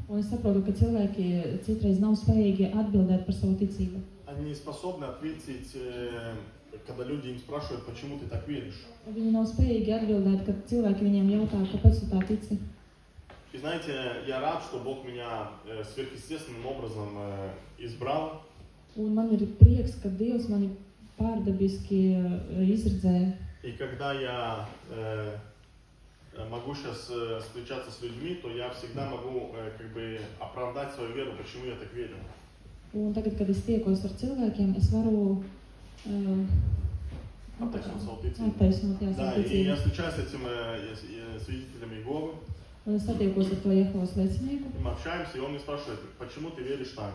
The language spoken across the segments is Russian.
Un es saprotu, ka cilvēki citreiz nav spējīgi atbildēt par savu ticību. Они не способны ответить, когда люди им спрашивают, почему ты так веришь. Viņi nav spējīgi atbildēt, kad cilvēki viņiem jautā, kāpēc tu tā tici. И знаете, я рад, что Бог меня сверхъестественным образом избрал. Un man ir prieks, ka Dievs mani pārdabiski izredzēja. И когда я могу сейчас встречаться с людьми, то я всегда могу как бы оправдать свою веру, почему я так верю. Un tagad, kad es tiekos ar cilvēkiem, es varu attaisnot, jā, Да, savu и я ticību. встречаюсь с этим свидетелем Иеговы. Un es satiekos ar to Jehovas liecinieku, И мы общаемся, и он мне спрашивает, почему ты веришь так?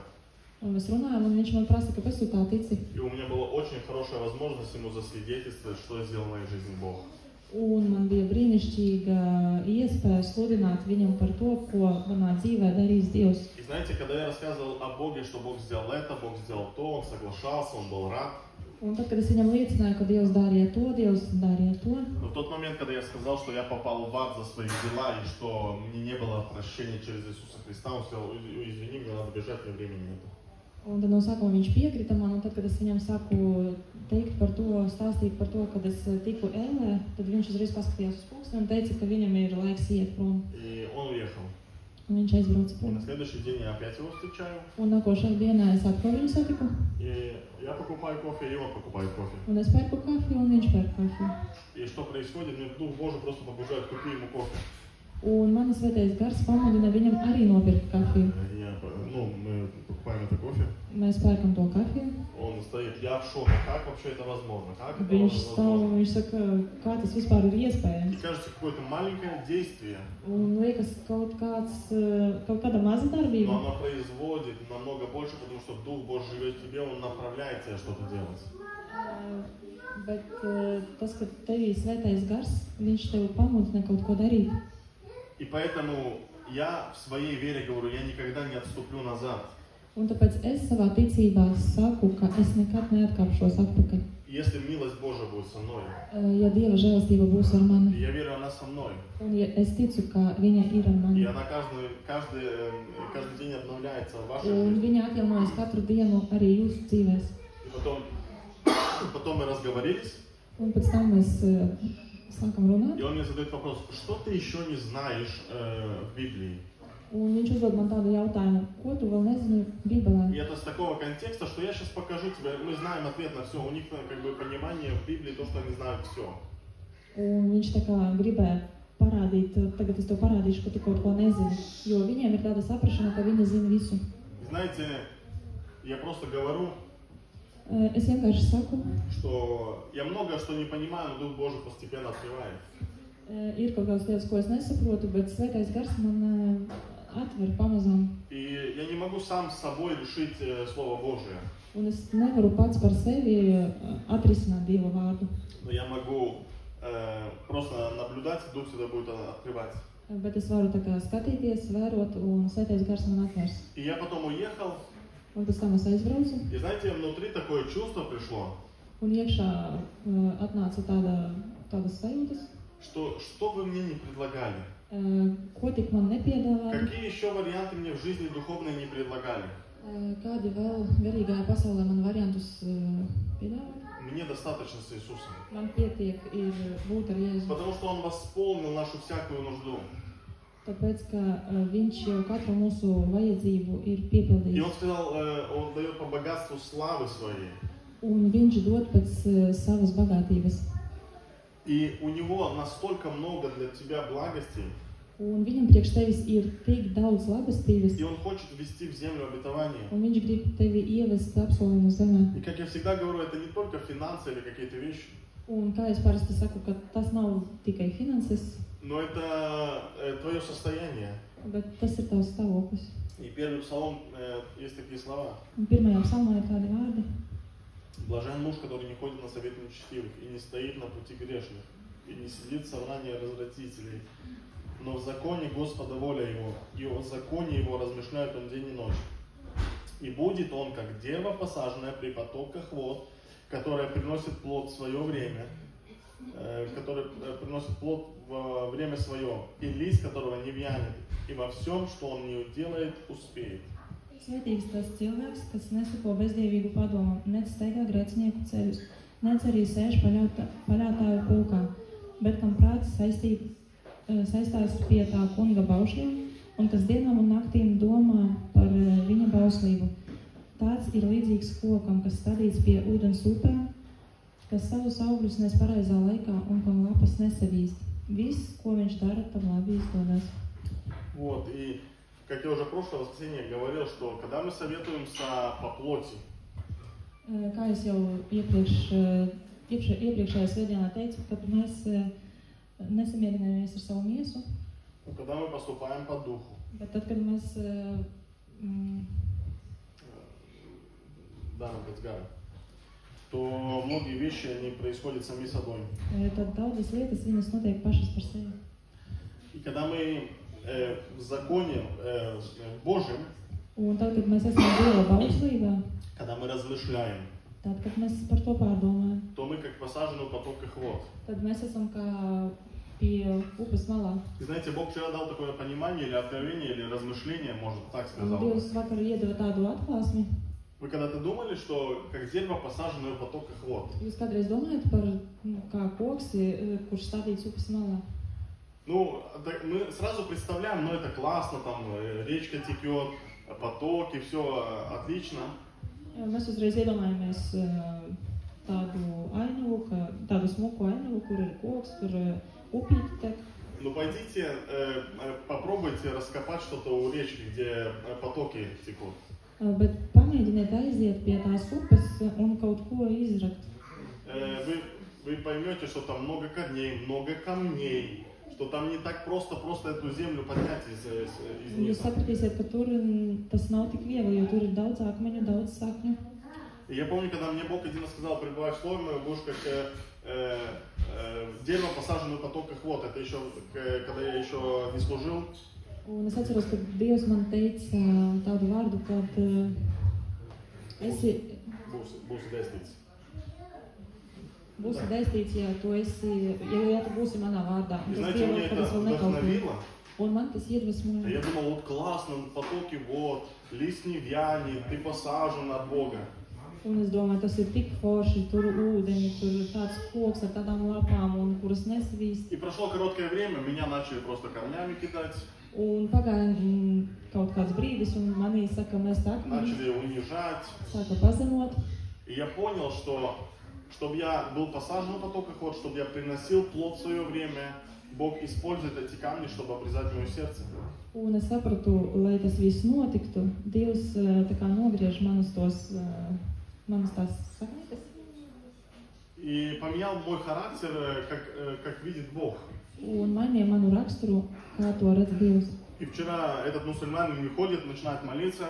un mēs runājam, un viņš man prasa, kāpēc tu tā tici. И у меня была очень хорошая возможность ему засвидетельствовать, что сделал в моей жизни Бог. Un man bija brīnišķīga iespēja sludināt viņam par to, ko manā dzīvē darīs Dievs. И знаете, когда я рассказывал о Боге, что Бог сделал это, Бог сделал то, он соглашался, он был рад. Un tad, kad es viņam liecināju, ka Dievs darīja to, Dievs darīja to, Но в тот момент, когда я сказал, что я попал в ад за свои дела и что мне не было прощения через Иисуса Христа, он сказал, извини, мне надо бежать, мне времени нет. un tad no sākuma viņš piekrita man, un tad, kad es viņam saku teikt par to, stāstīt par to, kad es tiku ellē, tad viņš uzreiz paskatījās uz pulksteni un teica, ka viņam ir laiks iet prom. И он уехал. Un viņš aizbrauca И prom. на следующий день я опять его встречаю. Un nākošajā dienā es atkal viņu satiku, И я покупаю кофе, и он покупает кофе. un es pērku kafiju, un viņš pērk kafiju. И что происходит? Мне Дух Божий просто побуждает, купи ему кофе. Un manis svētais gars pamudina viņam arī nopirkt kafiju. Мы покупаем это кофе. Mēs pērkam to kafiju. Он стоит, я в шоке, как вообще это возможно? Как это Viņš stāv un возможно? viņš saka, kā tas vispār ir И iespējams. кажется, какое-то маленькое действие, Un liekas, kaut kāda maza но darbība. оно производит намного больше, потому что Дух Божий живет в тебе, Он направляет тебя что-то делать. Bet tas, ka tevī svētais gars, viņš tev pamudina kaut ko darīt. И поэтому я в своей вере говорю, я никогда не отступлю назад. Un tāpēc es savā ticībā saku, ka es nekad neatkāpšos atpakaļ. Если милость Божия будет со мной, Ja Dieva žēlastība būs ar и mani, я верю, она со мной, un ja es ticu, ka viņa ir ar и mani, она каждый день обновляется в вашей un жизни. viņa atjaunojas katru dienu arī jūsu dzīvēs. И потом мы разговорились, Un pēc tam mēs sākam runāt, и он мне задает вопрос, что ты еще не знаешь в Библии? un viņš uzdod man tādu jautājumu, ko tu vēl nezini Bībelē. И это с такого контекста, что я сейчас покажу тебе, мы знаем ответ на все, у них как бы понимание в Библии, то, что они знают все. Un viņš tā kā gribēja parādīt, tagad es tev parādīšu, ka tu kaut ko nezini, jo viņiem ir tāda saprašana, ka viņi zina visu. И знаете, я просто говорю, Es vienkārši saku, что я многое что не понимаю, но Дух Божий постепенно открывает. Ir kaut kādas lietas, ko es nesaprotu, bet Svētais Gars man atver pamazām. И я не могу сам с собой решить Слово Божие, Un es nevaru pats par sevi atrisināt Dieva vārdu. но я могу просто наблюдать, и Дух всегда будет открывать. Bet es varu tā kā skatīties, vērot, un Svētais Gars man atvers. И я потом уехал, Un pēc tam es aizbraucu, и знаете, внутри такое чувство пришло, un iekšā atnāca tādas sajūtas, что вы мне не предлагали, ko tik man nepiedāvāja, какие еще варианты мне в жизни духовной не предлагали. kādi vēl garīgajā pasaulē man variantus piedāvāja. Мне достаточно с Иисусом, Man pietiek ir būt ar Jēzu, потому что Он восполнил нашу всякую нужду. tāpēc, ka viņš jau katru mūsu vajadzību ir И piepildījis. Он сказал, Он дает по богатству славы Своей. Un viņš dod pēc savas bagātības. И у Него настолько много для тебя благостей, Un viņam priekš tevis ir tik daudz labestības, и Он хочет ввести в землю обетование. un viņš grib tevi ievest apsolījumu zemē. И как я всегда говорю, это не только финансы или какие-то вещи, Un kā es parasti saku, ka tas nav tikai finanses, но это твое состояние. bet tas ir tavs stāvoklis. И первый псалом, есть такие слова. Un pirmajā psalmā ir tādi vārdi. Блажен муж, который не ходит на совет нечестивых, и не стоит на пути грешных, и не сидит в собрании развратителей. Но в законе Господа воля его, и о законе его размышляет он день и ночь. И будет он, как дева, посаженная при потоках вод, которая приносит плод в свое время, который приносит плод во время свое, и лист, которого не вянет, и во всем, что он не делает, успеет. Svētīgs tas cilvēks, kas neseko bezdievīgu padomu, nec steigā grēcinieku ceļus, nec arī sēž paļātāju pulkā, bet kam prāts saistās pie tā kunga baušļiem, un kas dienām un naktīm domā par viņa bauslību. Tāds ir līdzīgs kokam, kas stādīts pie ūdens upēm, kas savus augļus nes pareizā laikā un kam lapas nesavīst. Viss, ko viņš dara, tam labi izdodas. Вот, и как я уже в прошлое воскресенье говорил, что когда мы советуемся по плоти, Kā es jau iepriekšējā svētdienā teicu, kad mēs nesamierināmies ar savu miesu, когда мы поступаем по духу, bet tad, kad mēs данным Пецгаром, то многие вещи, они происходят сами собой. tad daudzas lietas viņas notiek pašas par sevi. И когда мы в законе Божьем, Un tad, kad mēs esam Dieva bauslībā, когда мы размышляем, tad, kad mēs par to pārdomājam, то мы как посажены в потоках вод. tad mēs esam kā pie upes malā. И знаете, Бог вчера дал такое понимание или откровение, или размышление, может, так Un сказал. Dievs vakar iedeva tādu atklāsmi. Вы когда-то думали, что как дерево посаженное в потоках вод? Jūs kādreiz domājat par kā koksi, kurš stādīts upes malā? Ну, мы сразу представляем, ну это классно, там речка текет, потоки, все отлично. Mēs uzreiz iedomājamies tādu smuku ainavu, kur ir koks, tur upīte tek. Ну пойдите, попробуйте раскопать что-то у речки, где потоки текут. Bet pamēģiniet aiziet pie tās upes un kaut ko izrakt. Вы поймете, что там много корней, много камней, что там не так просто эту землю поднять из Jūs низа. sapratīsiet, ka tur tas nav tik viegli, jo tur ir daudz akmeņu, daudz sakņu. И я помню, когда мне Бог один раз сказал, пребывай в слове, будешь как дерево, посаженное в потоках вод. Это еще, когда я еще не служил. Un es atceros, ka Dievs man teica tādu vārdu, kad būsi dēstīts, ja tu būsi manā vārdā. И знаете, мне это вдохновило. Un man tas iedvesmoja. Я думал, вот классно, потоки вод, лист не вянет, ты посажен от Бога. Un es domāju, tas ir tik forši, tur ūdeņi, tur tāds koks ar tādām lapām, un kuras nesvīst. И прошло короткое время, меня начали просто камнями кидать. Un pagāja kaut kāds brīdis, un manī saka, mēs tā начали унижать. Sāka pazemot. И я понял, что чтобы я был посажен в потоках вод, чтобы я приносил плод в свое время, Бог использует эти камни, чтобы обрезать мое сердце. Un es sapratu, lai tas viss notiktu, Dievs tā kā nogriež manas tās saknes. И поменял мой характер, как видит Бог. Un mainīja manu raksturu, kā to redz Dievs. И вчера этот мусульманин выходит, начинает молиться.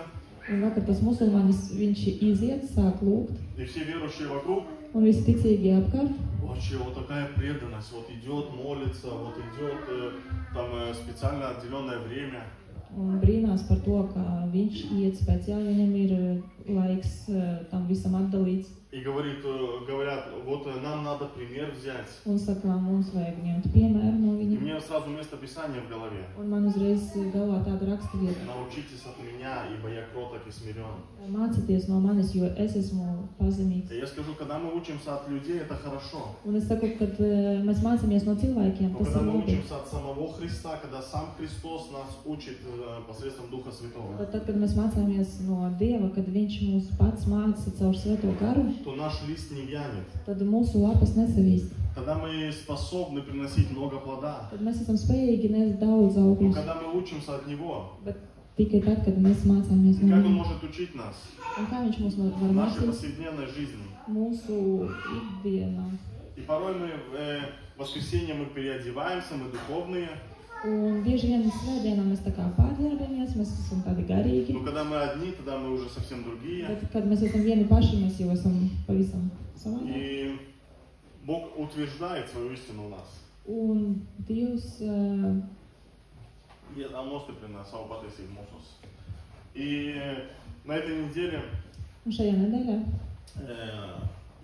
Un vakar tas musulmanis, viņš iziet, sāk lūgt. И все верующие вокруг. Un visi ticīgie apkārt. Вообще, вот такая преданность, вот идет, молится, вот идет там специально отделенное время. Un brīnās par to, ka viņš iet speciāli, viņam ir laiks tam visam atdalīts. И говорят, вот нам надо пример взять. Un saka, mums vajag ņemt piemēru no И viņa. мне сразу место Писания в голове. Un man uzreiz galvā tāda rakstvieta. Научитесь от меня, ибо я кроток и смирен. Mācieties no manis, jo es esmu pazemīgs. И я скажу, когда мы учимся от людей, это хорошо. Un es saku, kad mēs mācāmies no cilvēkiem, Но tas когда ir мы labi. учимся от самого Христа, когда сам Христос нас учит посредством Духа Святого, Bet tad, kad mēs mācāmies no Dieva, kad Viņš mūs pats māca caur Svēto garu, то наш лист не вянет. tad mūsu lapas nesavīst. Когда мы способны приносить много плода. Tad mēs esam spējīgi nest daudz Но augļus. когда мы учимся от Него, Bet tikai tad, kad mēs mācāmies и no как Он Viņa. может учить нас Un kā Viņš mūs var в нашей mācīt повседневной жизни. mūsu ikdienā. И порой мы в воскресенье мы переодеваемся, мы духовные. Un bieži vien svētdienā mēs tā kā pārģērbamies, mēs esam tādi garīgi. Но когда мы одни, тогда мы уже совсем другие. Bet, kad mēs esam vieni paši, mēs jau esam pavisam savādāk. И Бог утверждает свою истину у нас. Un Dievs И на этой неделе un šajā nedēļā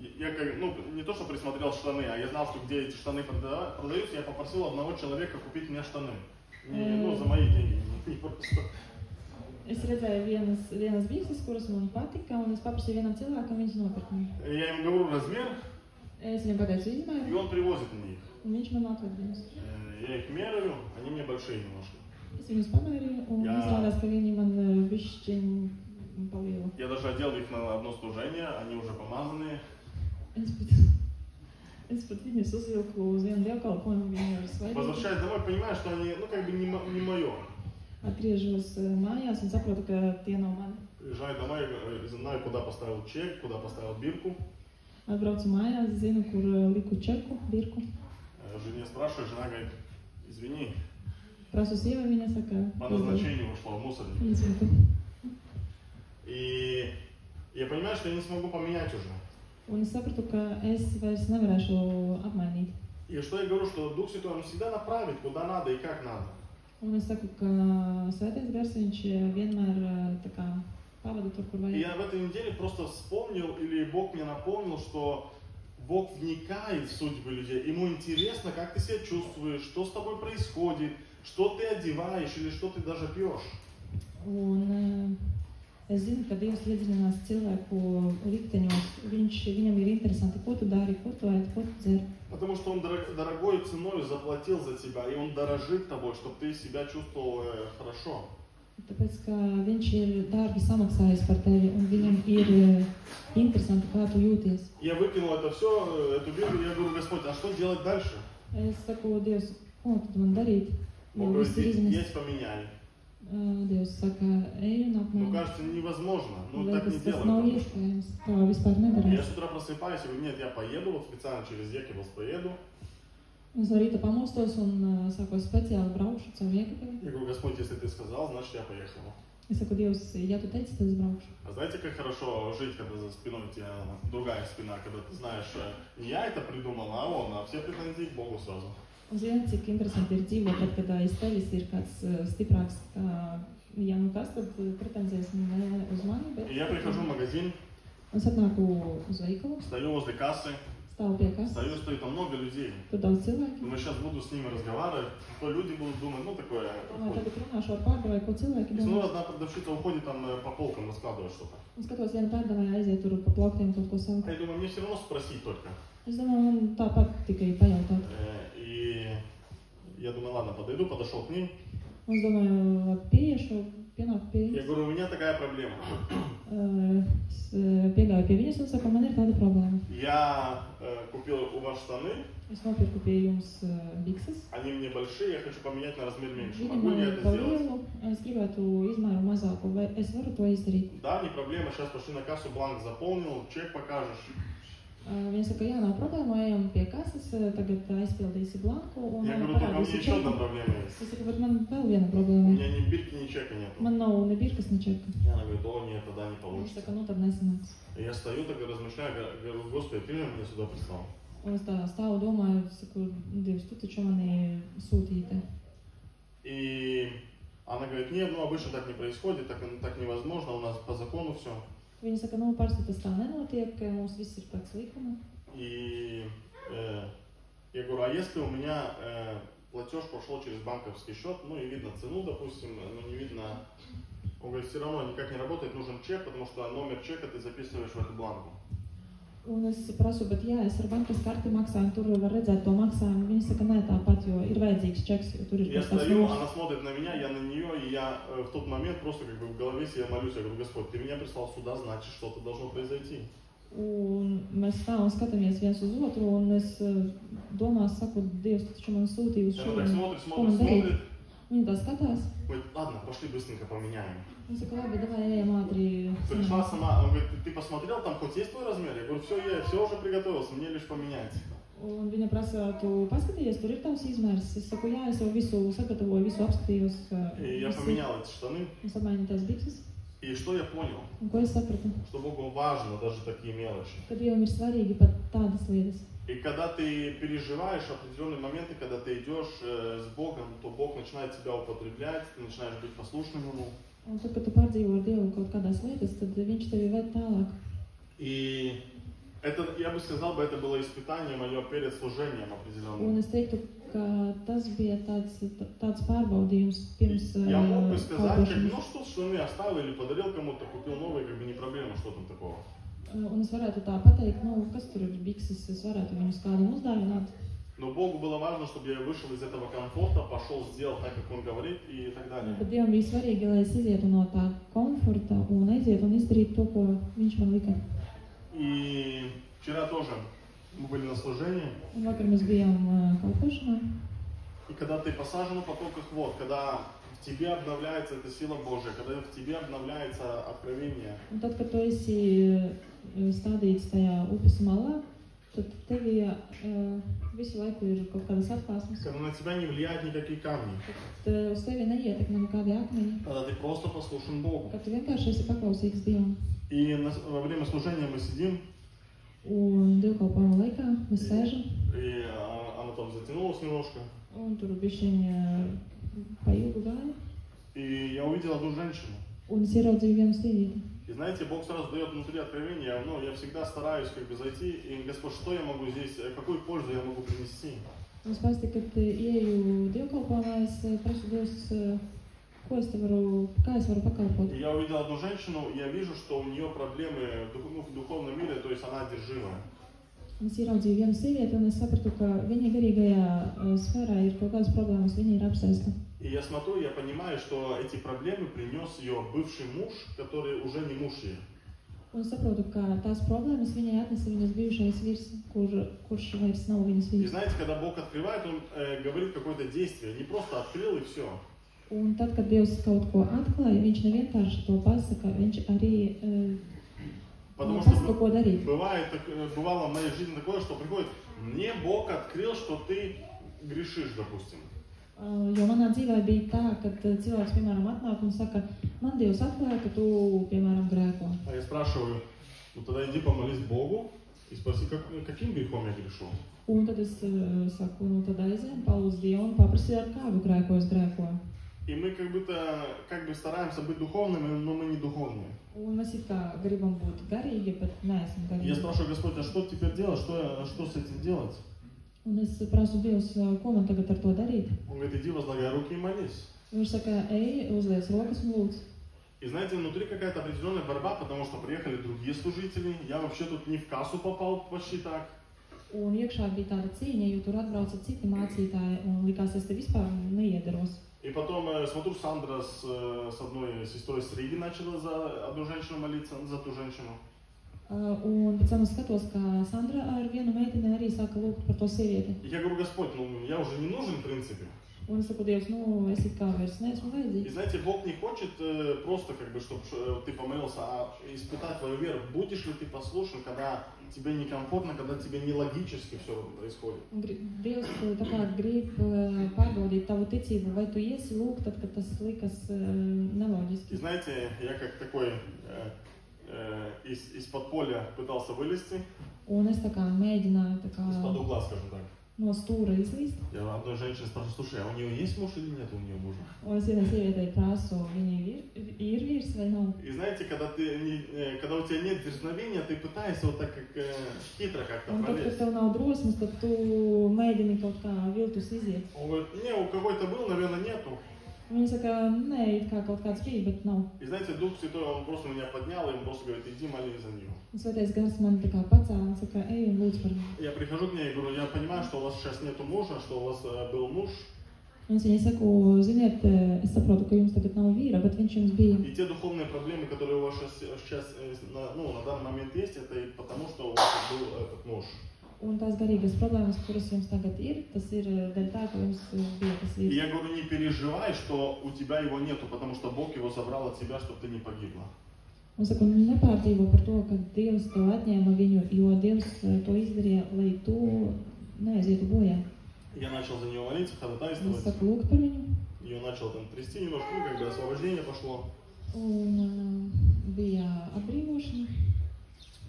я не то, что присмотрел штаны, а я знал, что где эти штаны продаются, я попросил одного человека купить мне штаны. За мои деньги, не просто. Es redzēju vienas bikses, kuras man patika, un es paprasīju vienam cilvēkam viņas nopirkt. Я им говорю размер, Es viņam pateicu izmēru, и он привозит мне их. un viņš man atved viņas. Я их меряю, они мне большие немножко. Es viņus pamērīju, un izrādās, ka viņi man bišķiņ pa lielu. Я даже одел их на одно служение, они уже помазанные. Es pat viņus uzvilku uz vienu dievkalpojumu, viņi jau ir svaidīti. Возвращаясь домой, понимаю, что они, не мое. Atgriežos mājās un saprotu, ka tie nav mani. Приезжаю домой, знаю, куда поставил чек, куда поставил бирку. Atbraucu mājās, zinu, kur liku čeku, birku. Жене спрашиваю, жена говорит, извини. Prasu sievai, viņa saka, По назначению ушла в мусорник. Izvilku. И я понимаю, что я не смогу поменять уже. Un es sapratu, ka es vairs nevarēšu apmainīt. И что я говорю, что Дух Святой, Он всегда направит, куда надо и как надо. Un es saku, ka Svētais Gars viņš vienmēr tā kā pavada tur, kur И vajag. я в этой неделе просто вспомнил, или Бог мне напомнил, что Бог вникает в судьбы людей. Ему интересно, как ты себя чувствуешь, что с тобой происходит, что ты одеваешь или что ты даже пьешь. Un es zinu, ka Dievs iedziļinās cilvēku likteņos. Viņam ir interesanti, ko tu dari, ko tu ēd, ko tu dzer. Потому что Он дорогой ценой заплатил за тебя, и Он дорожит тобой, чтобы ты себя чувствовал хорошо. Tāpēc, ka viņš ir dārgi samaksājis par tevi, un viņam ir interesanti, kā tu jūties. Я выкинул это все, эту Библию, я говорю, Господь, а что делать дальше? Es saku, Dievs, ko tad man darīt? Он Jo viss ir говорит, izmests. есть поменяли. Dievs saka, ej un apmaini. Кажется, невозможно. Так не Tas делаем. nav iespējams. Tā vispār Я nedarīs. с утра просыпаюсь и говорю, нет, я поеду, вот специально через Екибалс поеду. Es no rīta pamostos un saku, es speciāli braukšu caur Jēkabilu. Я говорю, Господь, если ты сказал, значит я поехал. Es saku, Dievs, ja tu teici, tad es braukšu. А знаете, как хорошо жить, когда за спиной у тебя другая спина, когда ты знаешь, не я это придумал, а он, а все претензии к Богу сразу. Un zini, cik interesanti ir dzīvot, tad, kad aiz tevis ir kāds stiprāks, ja nu kas, tad pretenzijas ne uz mani, bet... И я прихожу в магазин, Es atnāku uz veikalu, стою возле кассы, stāvu pie kases, стою, там много людей. tur daudz cilvēku. Думаю, сейчас буду с ними разговаривать, то люди будут думать, такое. Domāju, tagad runāšu ar pārdevēju, ko cilvēki И domā. одна продавщица уходит там по полкам, раскладывает что-то. Un skatos, viena pārdevēja aiziet tur pa plauktiem kaut ko savu. А я думаю, мне все равно спросить только. Es domāju, man tāpat tikai pajautāt. И я думаю, ладно, подошел к ним. Un es domāju, labi, pieiešu, pienāku pie Я viņas. говорю, у меня такая проблема. Es piegāju pie viņas un saku, man ir tāda problēma. Я купил у вас штаны, Es nopirku pie jums bikses. они мне большие, я хочу поменять на размер меньше. Viņi Могу ли я man это pa сделать? lielu, es gribētu izmēru mazāku, vai es varu to izdarīt? Да, не проблема, сейчас пошли на кассу, бланк заполнил, чек покажешь. Viņa saka, jā, nav problēma, ejam pie kases, tagad aizpildīsi blanku un Я говорю, только у меня parādīsi еще одна čeku. проблема есть. Es saku, bet man vēl viena У problēma ir. меня ни бирки, ни чека нету. Man nav ne birkas, ne čeka. И она говорит, о, нет, тогда не Viņš получится. saka, nu tad nesanāks. И я стою, так размышляю, говорю, Господи, ты же меня сюда прислал. Un es tā stāvu domāju, saku, Dievs, tu taču mani sūtīji te. И она говорит, нет, обычно так не происходит, так невозможно, у нас по закону все. Viņa saka, nu parasti tas tā nenotiek, mums viss ir pēc likuma. И я говорю, а если у меня платеж пошел через банковский счет, и видно цену, допустим, но не видно, он говорит, все равно никак не работает, нужен чек, потому что номер чека ты записываешь в эту бланку. Un es prasu, bet jā, es ar bankas karti maksāju, tur var redzēt to maksājumu. Viņa saka, nē, tāpat, jo ir vajadzīgs čeks, jo tur ir Я kaut kas стою, mūsu. она смотрит на меня, я на нее, и я в тот момент просто в голове себе молюсь, я говорю, Господь, ты меня прислал сюда, значит, что-то должно произойти. Un mēs tā un skatāmies viens uz otru, un es domās, saku, Dievs, tu taču man sūtīji uz И šo. она так смотрит, Viņa tā skatās. говорит, ладно, пошли быстренько поменяем. Viņa saka, labi, davai ejam ātri. Пришла сама, он говорит, ты посмотрел, там хоть есть твой размер? Я говорю, все уже приготовился, мне лишь поменять. Un viņa prasa, tu paskatījies, tur ir tavs izmērs. Es saku, jā, es jau visu sagatavoju, visu apskatījos. И я поменял эти штаны. Es apmainu tās bikses. И что я понял? Un ko es sapratu? Что Богу важно даже такие мелочи. Ka Dievam ir svarīgi pat tādas lietas. И когда ты переживаешь определенные моменты, когда ты идешь с Богом, то Бог начинает тебя употреблять, ты начинаешь быть послушным Ему. Un tad, kad tu pārdzīvo ar Dievu kaut kādās lietas, tad viņš tevi ved tālāk. И Это, я бы сказал, это было испытание мое перед служением определенным. Un es teiktu, ka tas bija tāds pārbaudījums pirms Я мог бы сказать, kalpošanas. ну что мне оставил или подарил кому-то, купил новый, как бы не проблема, что там такого. Un es varētu tā pateikt, nu, kas tur ir bikses, es varētu viņus kādam uzdāvināt. Но Богу было важно, чтобы я вышел из этого комфорта, пошел, сделал так, как Он говорит и так далее. Bet Dievam bija svarīgi, lai es izietu no tā komforta un aizietu un izdarītu to, ko Viņš man lika. И вчера тоже мы были на служении. Un vakar mēs bijām kalpošanā. И когда ты посажен в потоках вод, когда в тебе обновляется эта сила Божия, когда в тебе обновляется откровение. Un tad, kad tu esi stādīts tajā upes malā, tad tevi visu laiku ir kaut kādas atklāsmes. Когда на тебя не влияют никакие камни. Tad uz tevi neietekmē nekādi akmeņi. Когда ты просто послушен Богу. Kad tu vienkārši esi paklausīgs Dievam. И во время служения мы сидим. Un dievkalpojuma laikā mēs sēžam. И она там затянулась немножко. Un tur bišķiņ pailgu gāja. И я увидел одну женщину. Un es ieraudzīju vienu sīvīti. И знаете, Бог сразу дает внутри откровения, я всегда стараюсь зайти, и Господь, что я могу здесь, какую пользу я могу принести? Un es parasti, kad ieju dievkalpojumā, es prasu Dievs, kā es varu pakalpot. И я увидел одну женщину, и я вижу, что у нее проблемы в духовном мире, то есть она одержимая. Es ieraudzīju vienu sīvieti, un es sapratu, ka viņa garīgajā sfērā ir kaut kādas problēmas, viņa ir apsēsta. И я смотрю, я понимаю, что эти проблемы принес ее бывший муж, который уже не муж ей. Un es saprotu, ka tās problēmas viņai atnesa viņas bijušais vīrs, kurš vairs nav viņas И vīrs. знаете, когда Бог открывает, Он говорит какое-то действие, не просто открыл и все. Un tad, kad Dievs kaut ko atklāja, viņš nevienkārši to pasaka, viņš arī Потому pasaka, что ko darīt. бывало в моей жизни такое, что приходит, мне Бог открыл, что ты грешишь, допустим. Jo manā dzīvē bija tā, ka cilvēks, piemēram, atnāk un saka, man Dievs atklāja, ka tu, piemēram, grēko. А я спрашиваю, ну тогда иди помолись Богу и спроси, каким грехом я грешу. Un tad es saku, nu tad aizējam, palūdz Dievu un paprasīju, ar kādu grēko es grēkoju. И мы как бы стараемся быть духовными, но мы не духовные. Un mēs it kā gribam būt garīgi, bet neesam Я garīgi. спрашиваю, Господь, а что теперь делать, что с этим делать? Un es prasu Dievs, ko man tagad ar to darīt. Он говорит, иди возлагай руки и молись. Viņš saka, ej, uzliec rokas un lūdz. И знаете, внутри какая-то определенная борьба, потому что приехали другие служители. Я вообще тут не в кассу попал почти так. Un iekšā bija tāda cīņa, jo tur atbrauca citi mācītāji un likās, es te vispār neiedaros. И потом смотрю, Сандра с одной сестрой с Риги начала за одну женщину молиться, за ту женщину. Un pēc tam es skatos, ka Sandra ar vienu meiteni arī sāka lūgt par to sievieti. И я говорю, Господь, я уже не нужен в принципе. Un es saku, Dievs, nu, es it kā vairs neesmu И vajadzīgs. знаете, Бог не хочет просто, чтобы ты помолился, а испытать твою веру. Будешь ли ты послушен, когда тебе некомфортно, когда тебе нелогически все происходит. Un Dievs tā kā grib pārbaudīt tavu ticību, vai tu iesi lūgt, tad, kad tas likas И neloģiski. знаете, я как такой из подполья пытался вылезти, Un es tā kā mēģināju tā kā из-под угла, скажем так. no stūra izlīst. Я одной женщине спрашиваю, слушай, а у нее есть муж или нет у нее мужа? Un es vienai sievietei prasu, viņai ir vīrs vai nav. И знаете, когда у тебя нет дерзновения, ты пытаешься вот так как хитро как-то Un tad, kad пролезть. tev nav drosmes, tad tu mēģini kaut kā viltus iziet. Он говорит, не, у кого-то был, наверное, нету. Viņa saka, nē, it kā kaut kāds bija, bet nav. И знаете, Дух Святой, он просто меня поднял, и он просто говорит, иди молись за нее. Un Svētais Gars mani tā kā pacēla un saka, ej un lūdz par viņu. Я прихожу к ней и говорю, я понимаю, что у вас сейчас нету мужа, что у вас был муж. Un es viņai saku, ziniet, es saprotu, ka jums tagad nav vīra, bet viņš jums bija. И те духовные проблемы, которые у вас сейчас на данный момент есть, это и потому, что у вас был этот муж. Un tās garīgas problēmas, kuras jums tagad ir, tas ir dēļ tā, ka jums bija tas И vīrs. я говорю, не переживай, что у тебя его нету, потому что Бог его забрал от тебя, чтобы ты не погибла. Un saku, nepārdzīvo par to, ka Dievs tev atņēma viņu, jo Dievs to izdarīja, lai tu neaizietu bojā. Я начал за нее молиться, Un es ходатайствовать. saku, lūgt par viņu. Ее начал там трясти немножко, как бы освобождение пошло. Un bija atbrīvošana.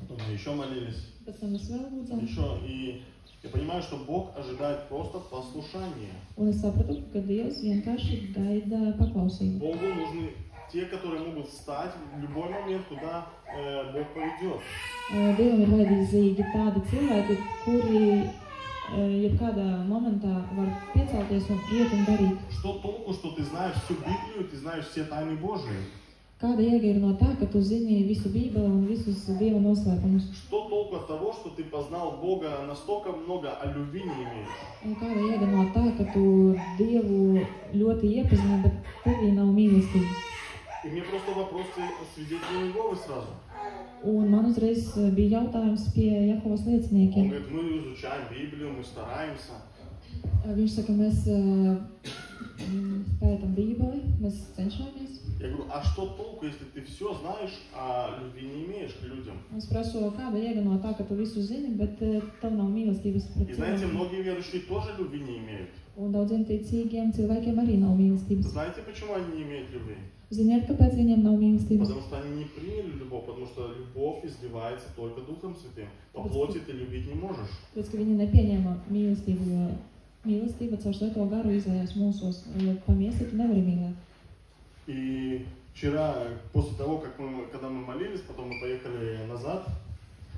Потом мы еще молились. Pēc tam mēs vēl lūdzām. Еще. И я понимаю, что Бог ожидает просто послушания. Un es sapratu, ka Dievs vienkārši gaida paklausību. Богу нужны те, которые могут встать в любой момент, куда Бог поведет. Dievam ir vajadzīgi tādi cilvēki, kuri jebkādā momentā var piecelties un iet un darīt. Что толку, что ты знаешь всю Библию, ты знаешь все тайны Божии? Kāda jēga ir no tā, ka tu zini visu Bībeli un visus Dieva noslēpumus? Что толку от того, что ты познал Бога настолько много, а любви не имеешь? Un kāda jēga no tā, ka tu Dievu ļoti iepazini, bet tevī nav mīlestības? И мне просто вопрос свидетелей Иеговы сразу. Un man uzreiz bija jautājums pie Jehovas Он lieciniekiem. говорит, мы изучаем Библию, мы стараемся. Viņš saka, mēs pētam Bībeli, mēs cenšamies. Я говорю, а что толку, если ты все знаешь, а любви не имеешь к людям? Es prasu, kāda jēga no tā, ka tu visu zini, bet tev nav mīlestības pret И знаете, cilvēkiem. многие верующие тоже любви не имеют. Un daudziem ticīgiem cilvēkiem arī nav mīlestības. Знаете, почему они не имеют любви? Ziniet, kāpēc viņiem nav mīlestības? Потому что они не приняли любовь, потому что любовь изливается только Духом Святым. По плоти ты любить не можешь. Tāpēc, ka viņi nepieņēma mīlestību, jo mīlestība caur Svēto garu izlējās mūsos, jo pa miesi tu nevari mīlēt. И вчера, после того, когда мы молились, потом мы поехали назад,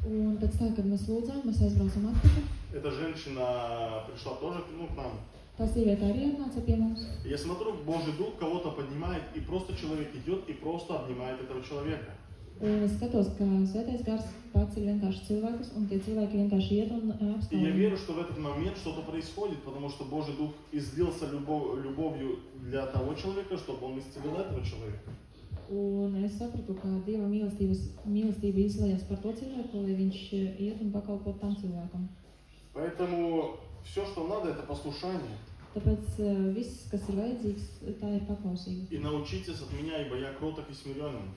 Un pēc tā, kad mēs lūdzām, mēs aizbraucam atpakaļ. эта женщина пришла тоже к нам. Tā sieviete arī atnāca pie mums. И я смотрю, Божий Дух кого-то поднимает, и просто человек идет и просто обнимает этого человека. Un es skatos, ka Svētais gars paceļ vienkārši cilvēkus, un tie cilvēki vienkārši iet un И я apstāv. верю, что в этот момент что-то происходит, потому что Божий Дух излился любовью для того человека, чтобы он исцелил этого человека. Un es sapratu, ka Dieva mīlestība izlējas par to cilvēku, lai viņš iet un pakalpot tam cilvēkam. Поэтому все, что надо, это послушание. Tāpēc viss, kas ir vajadzīgs, tā ir paklausība. И научитесь от меня, ибо я кроток и смиренен.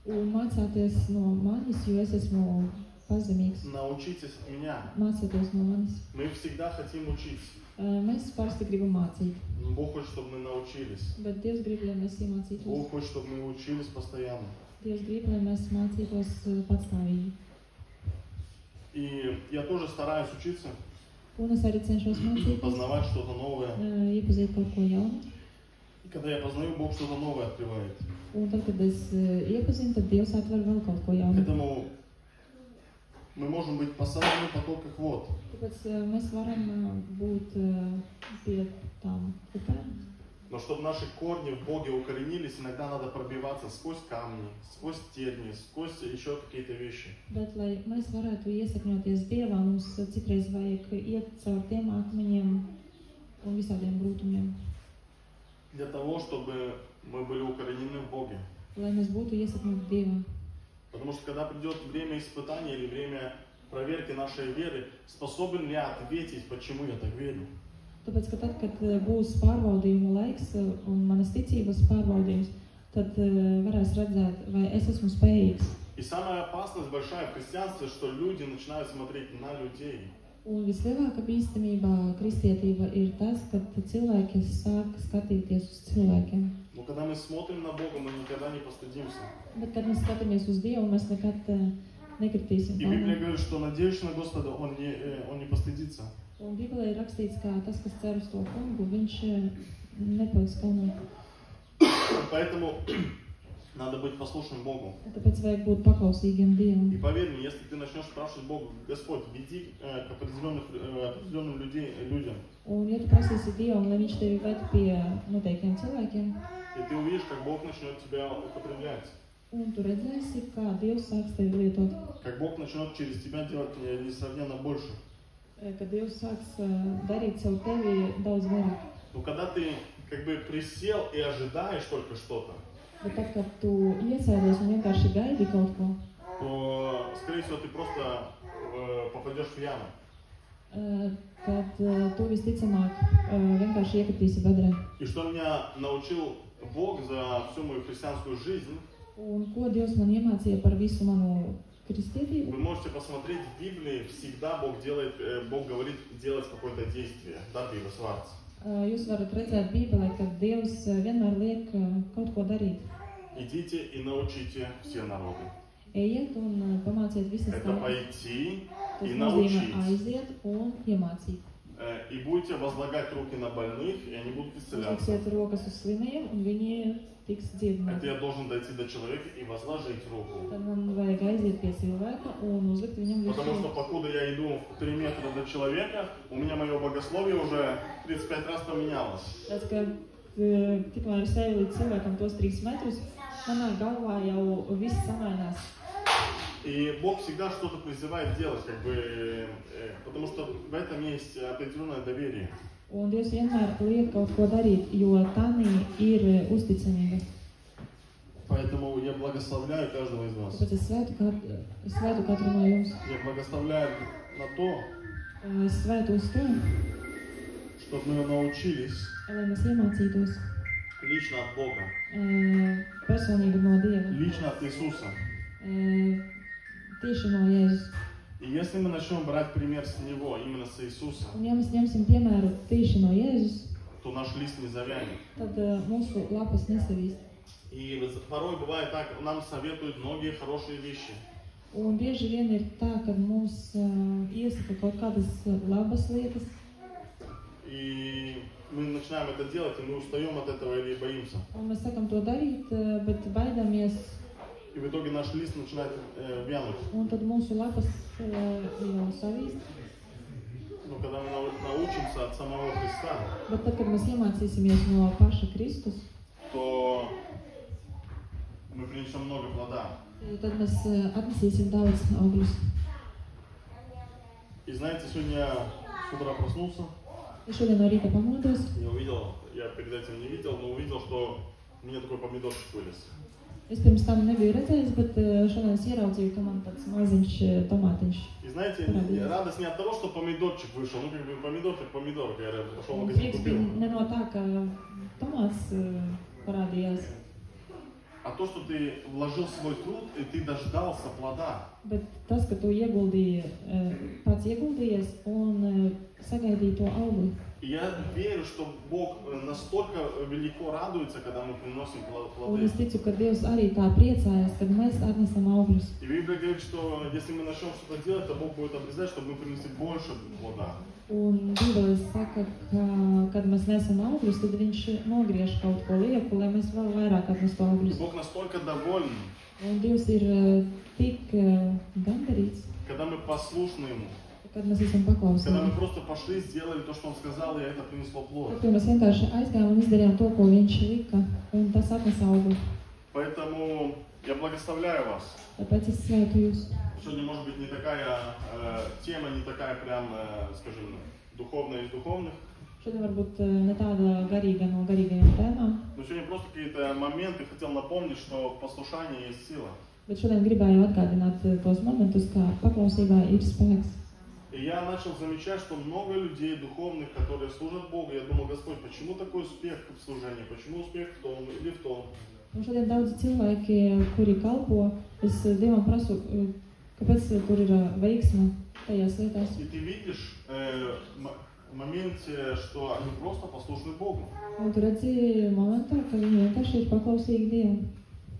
Un mācāties no manis, jo es esmu pazemīgs. Научитесь от меня. Mācieties no manis. Мы всегда хотим учиться. Mēs parasti gribam mācīt, Но Бог хочет, чтобы мы научились. bet Dievs grib, lai mēs iemācītos. Бог хочет, чтобы мы учились постоянно. Dievs grib, lai mēs mācītos patstāvīgi. И я тоже стараюсь учиться, Un es arī cenšos mācīties, познавать что-то новое. iepazīt kaut ko jaunu. И когда я познаю, Бог что-то новое открывает. Un tad, kad es iepazinu, tad Dievs atver vēl kaut ko jaunu. Поэтому мы можем быть посажены в потоках вод. Tāpēc mēs varam būt pie tām upēm. Но чтобы наши корни в Боге укоренились, иногда надо пробиваться сквозь камни, сквозь терни, сквозь еще какие-то вещи. Bet, lai mēs varētu iesakņoties Dievā, mums citreiz vajag iet caur tiem akmeņiem un visādiem grūtumiem. Для того, чтобы мы были укоренены в Боге. Lai mēs būtu iesakņoti Dievā. Потому что когда придет время испытания или время проверки нашей веры, способен ли я ответить, почему я так верю? Tāpēc, ka tad, kad būs pārbaudījuma laiks un manas ticības pārbaudījums, tad varēs redzēt, vai es esmu spējīgs. И самая опасность большая в христианстве, что люди начинают смотреть на людей. Un vislielākā bīstamība kristietība ir tas, ka cilvēki sāk skatīties uz cilvēkiem. Но когда мы смотрим на Бога, мы никогда не постыдимся. Bet, kad mēs skatāmies uz Dievu, mēs nekad nekritīsim. И Библия говорит, что надеющийся на Господа, он не постыдится. Un Bībelē ir rakstīts, ka tas, kas cer uz to kungu, viņš nepaliks kaunā. Поэтому надо быть послушным Богу. Tāpēc vajag būt paklausīgiem Dievam. И поверь мне, если ты начнешь спрашивать Бога, Господь, веди к определенным людям, Un, ja tu prasīsi Dievam, lai viņš tevi ved pie noteiktiem cilvēkiem, и ты увидишь, как Бог начнет тебя употреблять, un tu redzēsi, kā Dievs sāks tevi lietot, как Бог начнет через тебя делать несравненно больше. kad Dievs sāks darīt savu tevi daudz vairāk. Но когда ты как бы присел и ожидаешь только что-то, Bet tad, kad tu iesēdies un vienkārši gaidi kaut ko, то, скорее всего, ты просто попадешь в яму. tad tu visticamāk vienkārši iekritīsi bedrē. И что меня научил Бог за всю мою христианскую жизнь, Un ko Dievs man iemācīja par visu manu kristietību? вы можете посмотреть в Библии, всегда Бог говорит делать какое-то действие. Darbības vārds. Jūs varat redzēt Bībelē, ka Dievs vienmēr liek kaut ko darīt. Идите и научите все народы. Ejiet un pamāciet visas Это tautas. пойти Tas и nozīmē научить. aiziet un iemācīt. и будете возлагать руки на больных, и они будут исцеляться. Liksiet rokas uz slimajiem, un viņi tiks Это dziedināti. я должен дойти до человека и возложить руку. Tad man vajag aiziet pie cilvēka un uzlikt viņam Потому что virsū. покуда я иду 3 метра до человека, у меня мое богословие уже 35 раз поменялось. Tāds, ka tikmēr es eju līdz cilvēkam tos 3 metrus, manā galvā jau viss samainās. И Бог всегда что-то призывает делать, как бы, потому что в этом есть определенное доверие. Un Dievs vienmēr liek kaut ko darīt, jo tanī ir uzticamība. Поэтому я благословляю каждого из вас. Tāpēc es svētu katru no jums. Я благословляю на то, Es svētu uz to, чтобы мы naучились lai mēs iemācītos лично от Бога, personīgi no Dieva, лично от Иисуса. tieši no Jēzus. И если мы начнем брать пример с Него, именно с Иисуса, Un ja mēs ņemsim piemēru tieši no Jēzus, то наш лист не завянет. tad mūsu lapas nesavīst. И порой бывает так, нам советуют многие хорошие вещи. Un bieži vien ir tā, ka mums iesaka kaut kādas labas lietas, И мы начинаем это делать, и мы устаем от этого или боимся. un mēs sakam to darīt, bet baidāmies, И в итоге наш лист начинает вянуть. un tad mūsu lapas jau savīst. Но когда мы научимся от самого Христа, Bet tad, kad mēs iemācīsimies no paša Kristus, то мы принесем много плода. tad mēs atnesīsim daudz augļus. И знаете, сегодня я с утра проснулся, Es šodien no rīta pamodos, я увидел, я перед этим не видел, но увидел, что у меня такой помидорчик вылез. es pirms tam nebiju redzējis, bet šodien es ieraudzīju, ka man tāds maziņš tomātiņš. И знаете, радость не от того, что помидорчик вышел, ну как бы помидор, как помидор, я пошел в Un магазин prieks купил. bija ne no tā, ka tomāts parādījās, А то, что ты вложил свой труд, и ты дождался плода. bet tas, ka tu ieguldīji, pats ieguldījies un sagaidīji to augli. И я верю, что Бог настолько велико радуется, когда мы приносим Un плоды. es ticu, ka Dievs arī tā priecājas, kad mēs atnesam augļus. И Библия говорит, что если мы начнем что-то делать, то Бог будет обрезать, чтобы мы принесли больше плода. Un Bībele saka, ka, kad mēs nesam augļus, tad viņš nogriež kaut ko lieku, lai mēs vēl vairāk atnestu И augļus. Бог настолько доволен, Un Dievs ir tik gandarīts, когда мы послушны Ему, kad mēs esam когда paklausīgi. мы просто пошли, сделали то, что Он сказал, и это принесло плод. Tad, kad mēs vienkārši aizgājām un izdarījām to, ko viņš lika, un tas atnesa augļu. Поэтому я благословляю вас. Tāpēc es sveiku jūs. Сегодня, может быть, не такая тема, не такая прям, скажем, духовная из духовных. Šodien varbūt ne tāda garīga no garīgajām tēmām, Но сегодня просто какие-то моменты хотел напомнить, что в послушании есть сила. bet šodien gribēju atgādināt tos momentus, kā paklausībā ir spēks. И я начал замечать, что много людей духовных, которые служат Богу. Я думал, Господь, почему такой успех в служении? Почему успех в том или в том? Un šodien daudzi cilvēki, kuri kalpo, es Dievam prasu, kāpēc tur ir veiksme tajās lietās. И ты видишь в моменте, что они просто послушны Богу. Un tu redzi momentā, ka viņi vienkārši ir paklausīgi Dievam.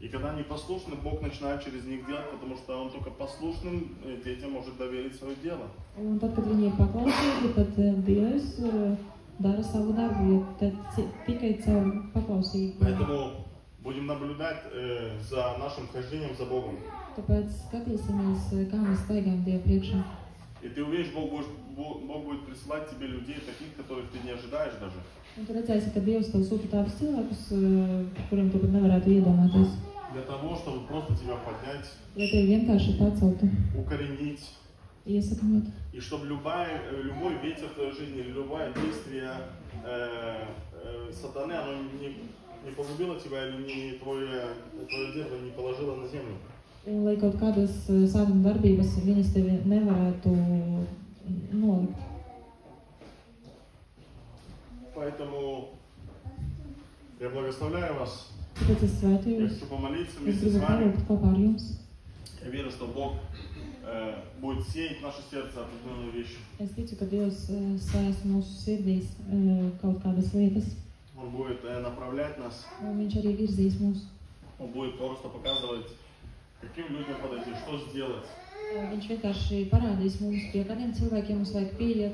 И когда они послушны, Бог начинает через них делать, потому что Он только послушным детям может доверить свое дело. Un tad, kad viņi ir paklausīgi, tad Dievs dara savu darbu, jo tad tikai caur paklausību. Поэтому будем наблюдать за нашим хождением за Богом. Tāpēc skatīsimies, kā mēs staigājam Dievu priekšā. И ты увидишь, Бог будет присылать тебе людей таких, которых ты не ожидаешь даже. Un tu redzēsi, ka Dievs tev sūta tādus cilvēkus, kuriem tu pat nevarētu iedomāties. Для того, чтобы просто тебя поднять, Lai tevi vienkārši paceltu, укоренить. iesakņot. И чтобы любой ветер в твоей жизни, любое действие сатаны, оно не погубило тебя или твое дерево не положило на землю. Un lai kaut kādas sākuma darbības viņas tevi nevarētu nolikt. Поэтому я благословляю вас. Tāpēc es svētu Я jūs. хочу помолиться Es вместе с gribu вами. palūgt kopā ar jums. Я верю, что Бог будет сеять в наше сердце определенные вещи. Es ticu, ka Dievs sēs mūsu sirdīs kaut kādas lietas. Он будет направлять нас. Un viņš arī virzīs mūs. Он будет просто показывать, каким людям подойти, что сделать. Viņš vienkārši parādīs mums, pie kādiem cilvēkiem mums vajag pieiet.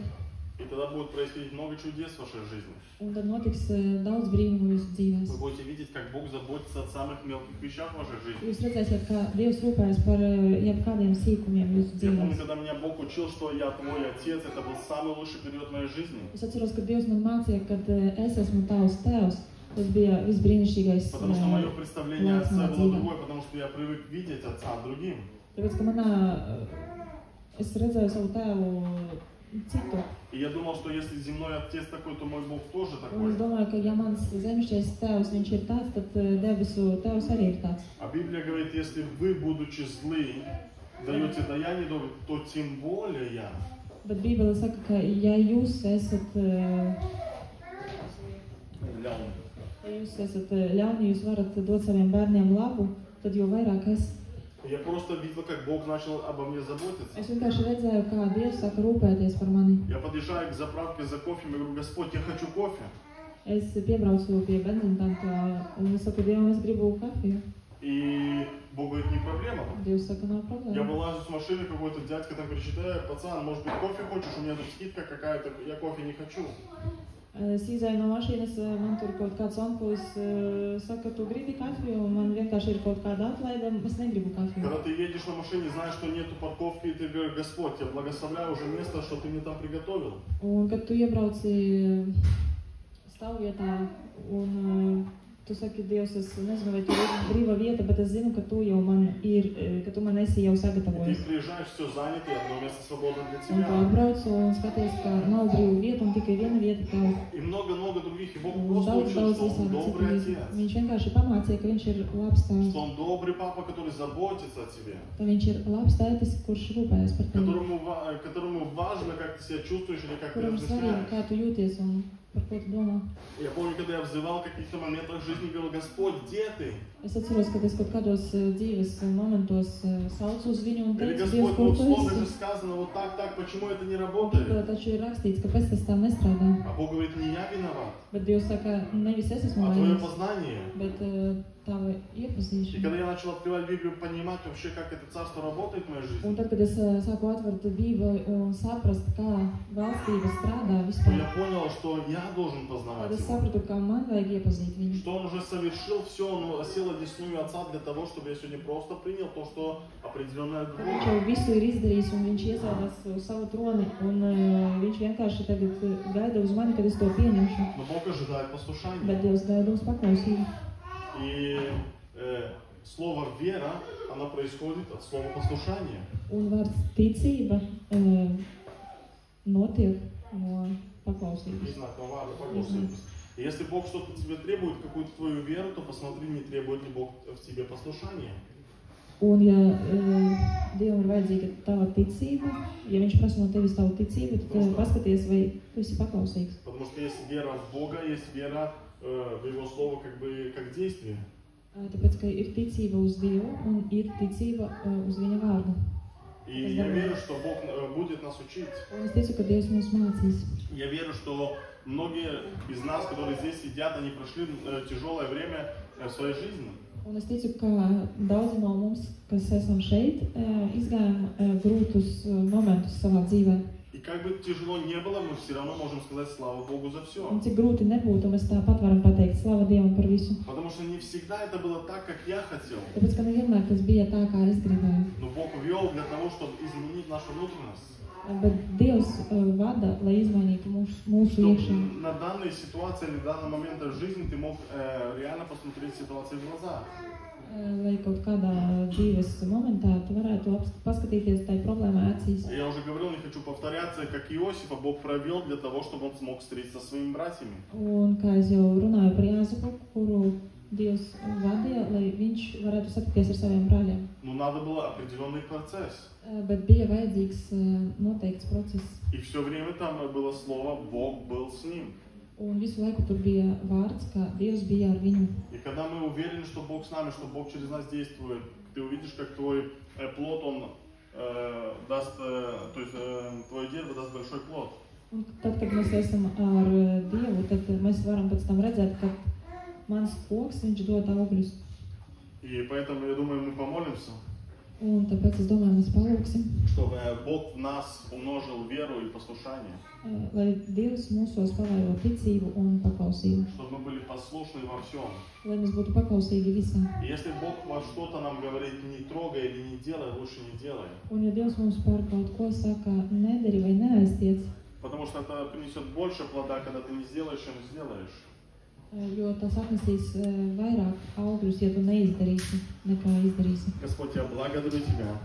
И тогда будет происходить много чудес в вашей жизни. Un tad notiks daudz brīnumu jūsu dzīvēs. Вы будете видеть, как Бог заботится о самых мелких вещах в вашей жизни. Jūs redzēsiet, kā Dievs rūpējas par jebkādiem sīkumiem jūsu Я помню, dzīvēs. когда меня Бог учил, что я твой отец, это был самый лучший период моей жизни. Es atceros, ka Dievs man mācīja, ka es esmu tavs tēvs. Tas bija visbrīnišķīgākais Потому что мое представление о laiks отце manā было dzīvē. другое, потому что я привык видеть отца другим. Tāpēc, ka es redzēju savu tēvu citu. И я думал, что если земной отец такой, то мой Бог тоже Un такой. es domāju, ka ja mans zemišķais tēvs, viņš ir tāds, tad debesu tēvs arī ir tāds. А Библия говорит, если вы, будучи злы, даете даяние, то тем более я. Bet Bībele saka, ka ja jūs esat ļauni, jūs varat dot saviem bērniem labu, tad jo vairāk es. Я просто видел, как Бог начал обо мне заботиться. Es vienkārši redzēju, kā Dievs saka rūpēties par mani. Я подъезжаю к заправке за кофе, и говорю, Господь, я хочу кофе. Es piebraucu pie benzīntanka un es saku, Dievam, es gribu kafiju. И Бог говорит, не проблема. Dievs saka, nav Я problēma. вылазю с машины, какой-то дядька там кричит, пацан, может быть кофе хочешь? У меня тут скидка какая-то, я кофе не хочу. Es izēju no mašīnas, man tur kaut kāds onkulis saka, tu gribi kafiju, un man vienkārši ir kaut kāda atlaide, es negribu kafiju. Когда ты едешь на машине, знаешь, что нету парковки, и ты говоришь, Господь, я благословляю уже место, что ты мне там приготовил. Un kad tu iebrauci stāvvietā un tu saki, Dievs, es nezinu, vai tur ir brīva vieta, bet es zinu, ka tu jau man ir, ka tu man esi jau И sagatavojis. ты приезжаешь, все занято, и одно место свободно для Un tu тебя. atbrauc un skaties, ka nav brīva vieta un tikai viena vieta tev. И много-много других. И Бог Un просто daudz, учил, daudz что Он visādi добрый citu. отец. Viņš vienkārši pamācīja, ka viņš ir labs tēvs. Что Он добрый папа, который заботится о тебе. Ka viņš ir labs tētis, kurš rūpējas par tevi. Которому важно, как ты себя чувствуешь или как ты Kuram svarīgi, размышляешь. kā tu jūties un par ko tu domā. Я помню, когда я взывал в каких-то моментах жизни, говорил, Господь, где ты? Es atceros, ka es kaut kādos dzīves momentos saucu uz viņu un Или teicu, Dievs, Господь, kur ну в tu слове же esi? сказано вот так, почему это не Bībelē работает? taču ir rakstīts, kāpēc tas tā nestrādā. А Бог говорит, не я виноват, Bet Dievs saka, nevis es esmu а твое vainīgs, познание. bet tava И iepazīšana. когда я начал открывать Библию, понимать вообще, как это царство работает в моей Un жизни, tad, kad es sāku atvērt Bībeli un saprast, kā valstība strādā то vispār, я понял, что я должен tad познавать es Его. sapratu, kā man vajag iepazīt viņu. Что Он уже совершил все, Он осел одесную Отца для того, чтобы я сегодня просто принял то, что определенное Ka другое. viņš jau visu ir izdarījis un viņš iesēdās uz savu troni un viņš vienkārši tagad gaida uz mani, kad es to pieņemšu. Но Бог ожидает послушания. Bet Dievs gaida uz paklausību. И слово «вера», оно происходит от слова «послушание». Un vārds ticība notiek no paklausības. Не знаю, варда, послушность. И если Бог что-то тебе требует, какую-то твою веру, то посмотри, не требует ли Бог в тебе послушания. Un ja Dievam ir vajadzīga tava ticība, ja viņš prasa no tevis tavu ticību, tad paskaties, vai tu esi paklausīgs. Потому что есть вера в Бога, есть вера в Его Слово как действие. Tāpēc, ka ir ticība uz Dievu un ir ticība uz viņa vārdu. И я верю, что Бог будет нас учить. Un es ticu, ka Dievs mūs mācīs. Я верю, что многие из нас, которые здесь сидят, они прошли тяжелое время в своей жизни. Un es ticu, ka daudzi no mums, kas esam šeit, izgājām grūtus momentus savā dzīvē. И как бы тяжело не было, мы все равно можем сказать слава Богу за все. Un cik grūti nebūtu, mēs tāpat varam pateikt slava Dievam par visu. Потому что не всегда это было так, как я хотел. Tāpēc, ka nevienmēr tas bija tā, kā es gribēju. Но Бог вел для того, чтобы изменить нашу внутренность. Bet Dievs vada, lai izmainītu mūsu iekšienu. Чтобы на данной ситуации или данный момент в жизни ты мог реально посмотреть ситуацию в глаза. Lai kaut kādā dzīves momentā tu varētu paskatīties tai problēmai acīs. Я уже говорил, не хочу повторяться, как Иосифа Бог провел для того, чтобы он смог встретиться со своими братьями. Un kā es jau runāju par Jāzepu, kuru Dievs vadīja, lai viņš varētu satikties ar saviem brāļiem. Но надо было определенный процесс. Bet bija vajadzīgs noteikts process. И все время там было слово «Бог был с ним». Un visu laiku tur bija vārds, ka Dievs bija ar viņu. И когда мы уверены, что Бог с нами, что Бог через нас действует, ты увидишь, как твой плод, он даст, то есть твое дерево даст большой плод. Un tad, kad mēs esam ar Dievu, tad mēs varam pēc tam redzēt, ka mans koks, viņš dod augļus. И поэтому, я думаю, мы помолимся. Un tāpēc es domāju, mēs palūksim, чтобы Бог в нас умножил веру и послушание, lai Dievs mūsos pavairo ticību un paklausību, чтобы мы были послушны во всем. lai mēs būtu paklausīgi visā. И если Бог во что-то нам говорит, не трогай или не делай, лучше не делай. Un ja Dievs mums par kaut ko saka, nedari vai neaiztiec, Потому что это принесет больше плода, когда ты не сделаешь, чем сделаешь. jo tas atnesīs vairāk augļus, ja tu neizdarīsi, nekā izdarīsi. Господь, я благодарю Тебя.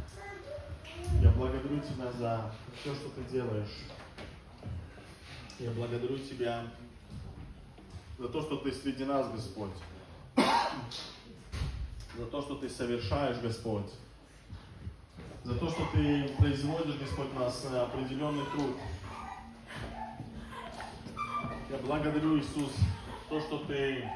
Я благодарю Тебя за все, что Ты делаешь. Я благодарю Тебя за то, что Ты среди нас, Господь. За то, что Ты совершаешь, Господь. За то, что Ты производишь, Господь, нас на определенный труд. Я благодарю, Иисус, то, что Ты